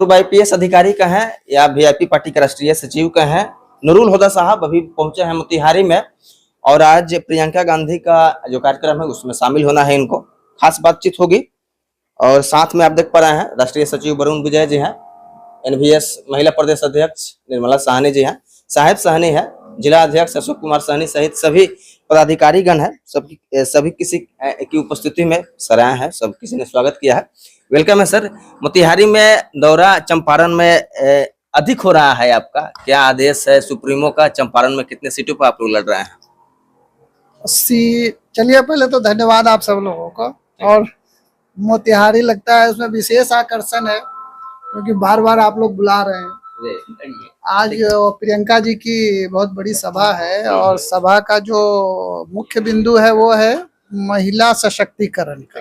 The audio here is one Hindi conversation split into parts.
पूर्व आईपीएस अधिकारी का है या वीआईपी पार्टी के राष्ट्रीय सचिव का है। नूरुल हुदा साहब अभी पहुंचे हैं मोतिहारी में और आज प्रियंका गांधी का जो कार्यक्रम है उसमें शामिल होना है। इनको खास बातचीत होगी और साथ में आप देख पा रहे हैं राष्ट्रीय सचिव वरुण विजय जी हैं, एनवीएस महिला प्रदेश अध्यक्ष निर्मला साहनी जी हैं, साहेब साहनी है, जिला अध्यक्ष अशोक कुमार साहनी सहित सभी पदाधिकारी गण है। सभी किसी की उपस्थिति में सराहा है, सब किसी ने स्वागत किया है। वेलकम है सर। मोतिहारी में दौरा चंपारण में अधिक हो रहा है, आपका क्या आदेश है सुप्रीमो का? चंपारण में कितने सीटों पर आप लोग लड़ रहे हैं? 80। चलिए पहले तो धन्यवाद आप सब लोगों को। और मोतिहारी लगता है उसमें विशेष आकर्षण है क्योंकि बार बार आप लोग बुला रहे हैं। आज प्रियंका जी की बहुत बड़ी सभा है और सभा का जो मुख्य बिंदु है वो है महिला सशक्तिकरण का।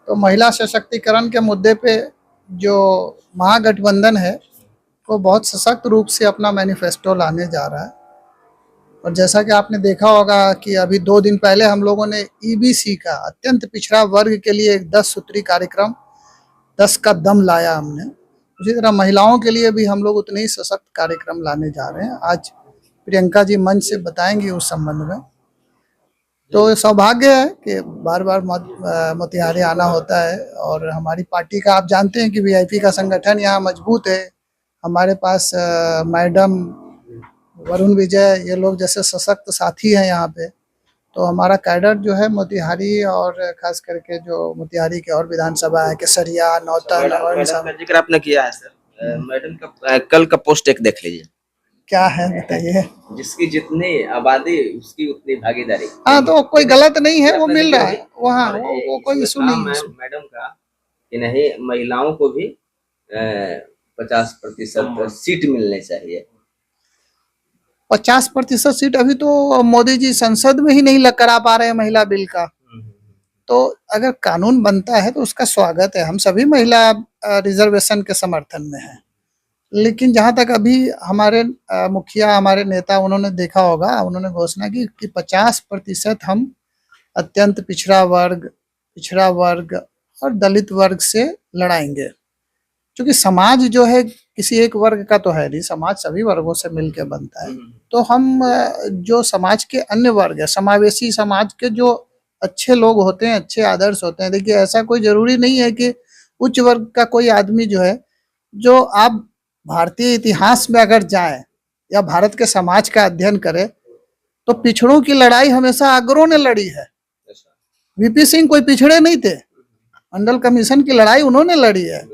तो महिला सशक्तिकरण के मुद्दे पे जो महागठबंधन है वो बहुत सशक्त रूप से अपना मैनिफेस्टो लाने जा रहा है। और जैसा कि आपने देखा होगा कि अभी 2 दिन पहले हम लोगों ने ईबीसी का अत्यंत पिछड़ा वर्ग के लिए एक 10 सूत्री कार्यक्रम 10 का दम लाया हमने। उसी तरह महिलाओं के लिए भी हम लोग उतने ही सशक्त कार्यक्रम लाने जा रहे हैं। आज प्रियंका जी मंच से बताएंगी उस संबंध में। तो सौभाग्य है कि बार बार मोतिहारी आना होता है और हमारी पार्टी का आप जानते हैं कि वीआईपी का संगठन यहाँ मजबूत है। हमारे पास मैडम वरुण विजय ये लोग जैसे सशक्त साथी हैं यहाँ पे। तो हमारा कैडर जो है मोतिहारी और खास करके जो मोतिहारी के और विधानसभा है केसरिया, नौतन और जिक्र आपने किया है सर। मैडम का कल का पोस्ट एक देख लीजिए। क्या है बताइए? जिसकी जितनी आबादी उसकी उतनी भागीदारी। हाँ, तो कोई गलत नहीं है, वो मिल रहा है वहाँ, वो कोई इशू नहीं है मैडम का कि नहीं महिलाओं को भी 50% सीट मिलनी चाहिए। 50% सीट अभी तो मोदी जी संसद में ही नहीं करा पा रहे हैं महिला बिल का। तो अगर कानून बनता है तो उसका स्वागत है। हम सभी महिला रिजर्वेशन के समर्थन में हैं। लेकिन जहां तक अभी हमारे मुखिया हमारे नेता उन्होंने देखा होगा, उन्होंने घोषणा की कि 50% हम अत्यंत पिछड़ा वर्ग और दलित वर्ग से लड़ाएंगे। क्योंकि समाज जो है किसी एक वर्ग का तो है नहीं, समाज सभी वर्गों से मिलकर बनता है। तो हम जो समाज के अन्य वर्ग है, समावेशी समाज के जो अच्छे लोग होते हैं, अच्छे आदर्श होते हैं। देखिए ऐसा कोई जरूरी नहीं है कि उच्च वर्ग का कोई आदमी जो है, जो आप भारतीय इतिहास में अगर जाएं या भारत के समाज का अध्ययन करें तो पिछड़ों की लड़ाई हमेशा अग्रों ने लड़ी है। वीपी सिंह कोई पिछड़े नहीं थे, मंडल कमीशन की लड़ाई उन्होंने लड़ी है।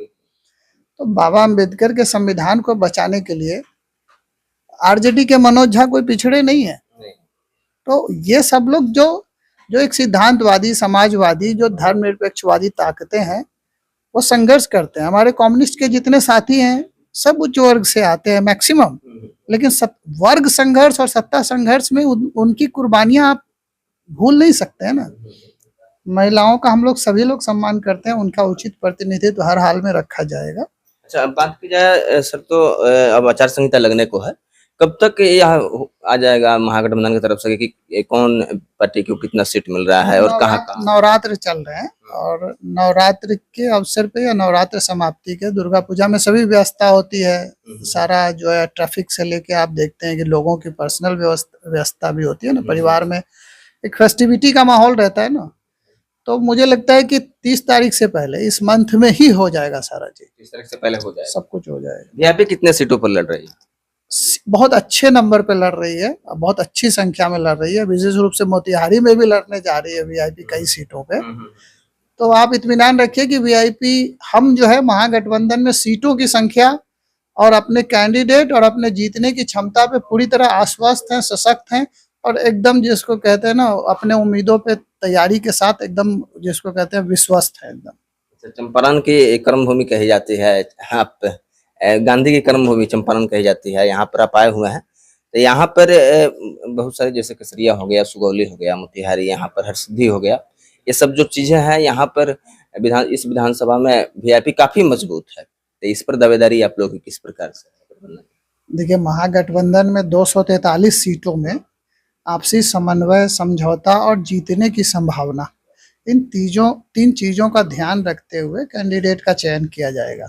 तो बाबा अंबेडकर के संविधान को बचाने के लिए आरजेडी के मनोज झा कोई पिछड़े नहीं है। तो ये सब लोग जो एक सिद्धांतवादी समाजवादी जो धर्मनिरपेक्षवादी ताकतें हैं वो संघर्ष करते हैं। हमारे कम्युनिस्ट के जितने साथी हैं सब उच्च वर्ग से आते हैं मैक्सिमम। लेकिन वर्ग संघर्ष और सत्ता संघर्ष में उनकी कुर्बानियां आप भूल नहीं सकते हैं ना। महिलाओं का हम लोग सभी लोग सम्मान करते हैं, उनका उचित प्रतिनिधित्व हर हाल में रखा जाएगा। अच्छा, अब बात की जाए सर तो अब आचार संहिता लगने को है, कब तक यह आ जाएगा महागठबंधन की तरफ से कि कौन पार्टी को कितना सीट मिल रहा है और कहाँ? नवरात्र चल रहे हैं और नवरात्र के अवसर पे या नवरात्र समाप्ति के दुर्गा पूजा में सभी व्यवस्था होती है। सारा जो है ट्रैफिक से लेके आप देखते हैं कि लोगों की पर्सनल व्यवस्था भी होती है ना। परिवार में एक फेस्टिविटी का माहौल रहता है ना। तो मुझे लगता है कि 30 तारीख से पहले इस मंथ में ही हो जाएगा सारा चीज। 30 तारीख से पहले हो जाएगा, सब कुछ हो जाएगा। वीआईपी कितने सीटों पर लड़ रही है? बहुत अच्छे नंबर पे लड़ रही है, बहुत अच्छी संख्या में लड़ रही है। विशेष रूप से मोतिहारी में भी लड़ने जा रही है वीआईपी कई सीटों पे। तो आप इत्मीनान रखिए कि वीआईपी हम जो है महागठबंधन में सीटों की संख्या और अपने कैंडिडेट और अपने जीतने की क्षमता पे पूरी तरह आश्वस्त हैं, सशक्त हैं और एकदम जिसको कहते हैं ना अपने उम्मीदों पे तैयारी के साथ एकदम जिसको कहते हैं विश्वस्त है एकदम। चंपारण की कर्मभूमि कही जाती है, आप गांधी की कर्मभूमि चंपारण कही जाती है। यहाँ पर आप आए हुए हैं तो यहाँ पर बहुत सारे जैसे केसरिया हो गया, सुगौली हो गया, मोतिहारी, यहाँ पर हरसिद्धि हो गया, ये सब जो चीजें हैं यहाँ पर इस विधानसभा में वीआईपी काफी मजबूत है। तो इस पर दावेदारी आप लोग की किस प्रकार से? देखिए महागठबंधन में 243 सीटों में आपसी समन्वय, समझौता और जीतने की संभावना, इन तीन चीजों का ध्यान रखते हुए कैंडिडेट का चयन किया जाएगा।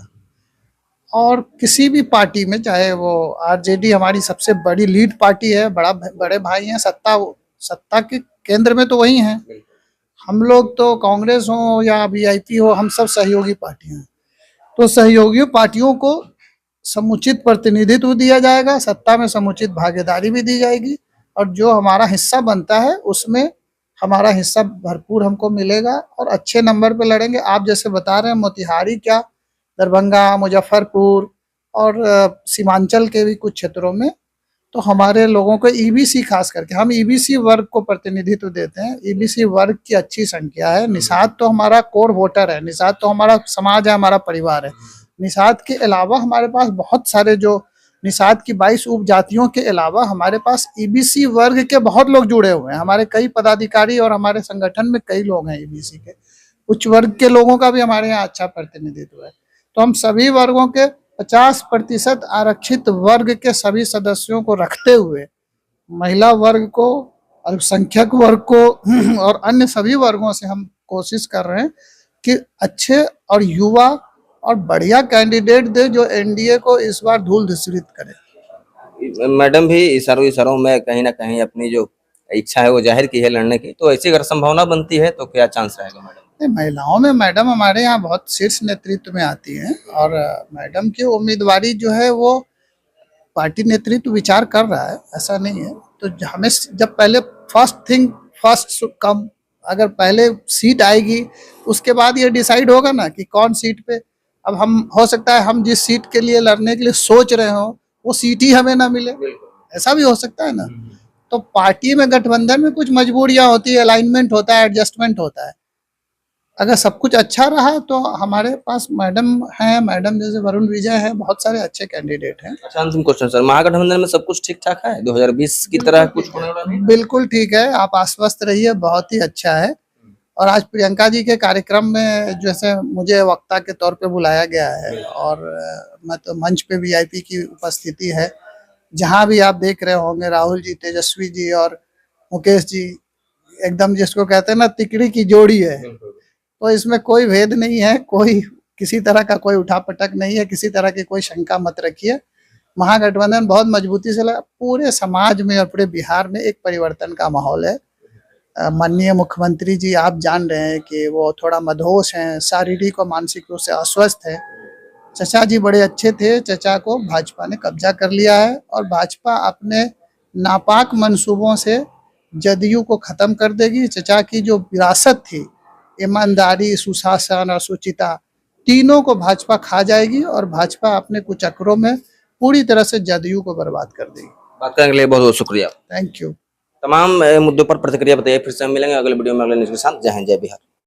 और किसी भी पार्टी में, चाहे वो आरजेडी हमारी सबसे बड़ी लीड पार्टी है, बड़े भाई हैं, सत्ता के केंद्र में तो वही हैं। हम लोग तो कांग्रेस हो या वीआईपी हो, हम सब सहयोगी पार्टियां हैं। तो सहयोगी पार्टियों को समुचित प्रतिनिधित्व दिया जाएगा, सत्ता में समुचित भागीदारी भी दी जाएगी, और जो हमारा हिस्सा बनता है उसमें हमारा हिस्सा भरपूर हमको मिलेगा और अच्छे नंबर पे लड़ेंगे। आप जैसे बता रहे हैं, मोतिहारी क्या, दरभंगा, मुजफ्फरपुर और सीमांचल के भी कुछ क्षेत्रों में तो हमारे लोगों को ईबीसी, खास करके हम ईबीसी वर्ग को प्रतिनिधित्व देते हैं। ईबीसी वर्ग की अच्छी संख्या है। निषाद तो हमारा कोर वोटर है, निषाद तो हमारा समाज है, हमारा परिवार है। निषाद के अलावा हमारे पास बहुत सारे, जो निषाद की 22 उपजातियों के अलावा हमारे पास ईबीसी वर्ग के बहुत लोग जुड़े हुए हैं। हमारे कई पदाधिकारी और हमारे संगठन में कई लोग हैं ईबीसी के। उच्च वर्ग के लोगों का भी हमारे यहाँ अच्छा प्रतिनिधित्व है। तो हम सभी वर्गों के 50% आरक्षित वर्ग के सभी सदस्यों को रखते हुए महिला वर्ग को, अल्पसंख्यक वर्ग को और अन्य सभी वर्गों से हम कोशिश कर रहे हैं कि अच्छे और युवा और बढ़िया कैंडिडेट दे जो एनडीए को इस बार धूल धूसरित करे। मैडम भी इशारों में कहीं ना कहीं अपनी जो इच्छा है वो जाहिर की है लड़ने की, तो ऐसी अगर संभावना बनती है तो क्या चांस रहेगा मैडम? महिलाओं में मैडम हमारे यहाँ बहुत शीर्ष नेतृत्व में आती हैं, और मैडम की उम्मीदवारी जो है वो पार्टी नेतृत्व विचार कर रहा है, ऐसा नहीं है। तो हमें जब पहले फर्स्ट थिंग फर्स्ट कम, अगर पहले सीट आएगी उसके बाद ये डिसाइड होगा ना कि कौन सीट पे। अब हम, हो सकता है हम जिस सीट के लिए लड़ने के लिए सोच रहे हो वो सीट ही हमें ना मिले, ऐसा भी हो सकता है ना। तो पार्टी में, गठबंधन में कुछ मजबूरियां होती है, अलाइनमेंट होता है, एडजस्टमेंट होता है। अगर सब कुछ अच्छा रहा तो हमारे पास मैडम हैं, मैडम जैसे वरुण विजय हैं, बहुत सारे अच्छे कैंडिडेट हैं। अच्छा, अंतिम क्वेश्चन सर, महागठबंधन में सब कुछ ठीक ठाक है? 2020 की तरह कुछ होने वाला नहीं? बिल्कुल ठीक है, आप आश्वस्त रहिए, बहुत ही अच्छा है। और आज प्रियंका जी के कार्यक्रम में जैसे मुझे वक्ता के तौर पे बुलाया गया है, और मैं तो मंच पे वीआईपी की उपस्थिति है। जहां भी आप देख रहे होंगे, राहुल जी, तेजस्वी जी और मुकेश जी, एकदम जिसको कहते हैं ना तिकड़ी की जोड़ी है। तो इसमें कोई भेद नहीं है, कोई किसी तरह का कोई उठापटक नहीं है, किसी तरह की कोई शंका मत रखिए। महागठबंधन बहुत मजबूती से लगा। पूरे समाज में और पूरे बिहार में एक परिवर्तन का माहौल है। माननीय मुख्यमंत्री जी, आप जान रहे हैं कि वो थोड़ा मदहोश हैं, शारीरिक और मानसिक रूप से अस्वस्थ है। चचा जी बड़े अच्छे थे, चचा को भाजपा ने कब्जा कर लिया है, और भाजपा अपने नापाक मंसूबों से जदयू को खत्म कर देगी। चचा की जो विरासत थी, ईमानदारी, सुशासन और शुचिता, तीनों को भाजपा खा जाएगी, और भाजपा अपने कुचक्रों में पूरी तरह से जदयू को बर्बाद कर देगी। बात करने के लिए बहुत बहुत शुक्रिया। Thank you. तमाम मुद्दों पर प्रतिक्रिया बताइए, फिर से हम मिलेंगे अगले वीडियो में अगले न्यूज़ के साथ। जय हिंद, जय बिहार।